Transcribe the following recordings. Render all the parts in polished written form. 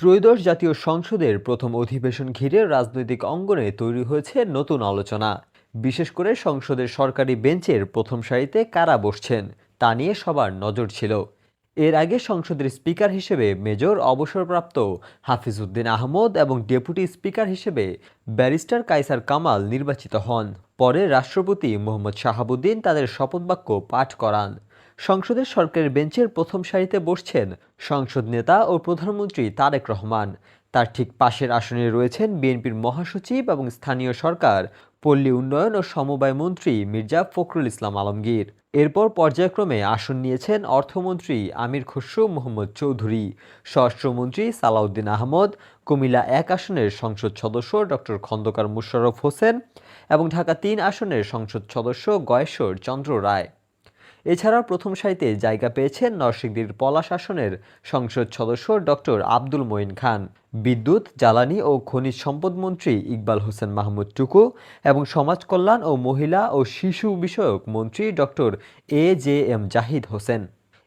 ত্রয়োদশ জাতীয় সংসদের প্রথম অধিবেশন ঘিরে রাজনৈতিক অঙ্গনে তৈরি হয়েছে নতুন আলোচনা। বিশেষ করে সংসদের সরকারি বেঞ্চের প্রথম সারিতে কারা বসছেন তা নিয়ে সবার নজর ছিল। এর আগে সংসদের স্পিকার হিসেবে মেজর অবসরপ্রাপ্ত হাফিজউদ্দিন আহমদ এবং ডেপুটি স্পিকার হিসেবে ব্যারিস্টার কায়সার কামাল নির্বাচিত হন। পরে রাষ্ট্রপতি মোহাম্মদ শাহাবুদ্দিন তাদের শপথবাক্য পাঠ করান। সংসদের সরকারি বেঞ্চের প্রথম সারিতে বসছেন সংসদ নেতা ও প্রধানমন্ত্রী তারেক রহমান। তার ঠিক পাশের আসনে রয়েছেন বিএনপির মহাসচিব এবং স্থানীয় সরকার, পল্লী উন্নয়ন ও সমবায় মন্ত্রী মির্জা ফখরুল ইসলাম আলমগীর। এরপর পর্যায়ক্রমে আসন নিয়েছেন অর্থমন্ত্রী আমির খসরু মোহাম্মদ চৌধুরী, স্বরাষ্ট্রমন্ত্রী সালাউদ্দিন আহমদ, কুমিল্লা ১ আসনের সংসদ সদস্য ডক্টর খন্দকার মোশাররফ হোসেন এবং ঢাকা-৩ আসনের সংসদ সদস্য গয়েশ্বর চন্দ্র রায়। এছাড়াও প্রথম সারিতে জায়গা পেয়েছেন নরসিংদীর পলাশ আসনের সংসদ সদস্য ডক্টর আব্দুল মঈন খান, বিদ্যুৎ, জ্বালানি ও খনিজ সম্পদ মন্ত্রী ইকবাল হোসেন মাহমুদ টুকু এবং সমাজ কল্যাণ ও মহিলা ও শিশু বিষয়ক মন্ত্রী ডক্টর এ.জে.এম জাহিদ হোসেন।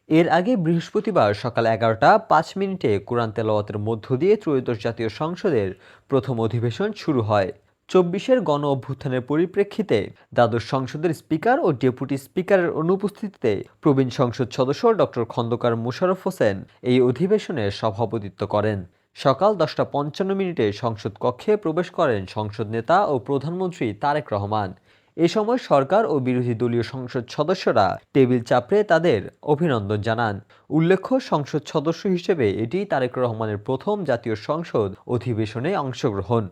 এর আগে বৃহস্পতিবার সকাল 11টা 5 মিনিটে কোরআন তেলাওয়াতের মধ্য দিয়ে ত্রয়োদশ জাতীয় সংসদের প্রথম অধিবেশন শুরু হয়। ২৪-এর গণ অভ্যুত্থানের পরিপ্রেক্ষিতে দ্বাদশ সংসদের স্পিকার ও ডেপুটি স্পিকারের অনুপস্থিতিতে প্রবীণ সংসদ সদস্য ডক্টর খন্দকার মোশাররফ হোসেন এই অধিবেশনে সভাপতিত্ব করেন। সকাল 10টা 55 মিনিটে সংসদ কক্ষে প্রবেশ করেন সংসদ নেতা ও প্রধানমন্ত্রী তারেক রহমান। এ সময় সরকার ও বিরোধী দলীয় সংসদ সদস্যরা টেবিল চাপড়ে তাদের অভিনন্দন জানান। উল্লেখ্য, সংসদ সদস্য হিসেবে এটি তারেক রহমানের প্রথম জাতীয় সংসদ অধিবেশনে অংশগ্রহণ।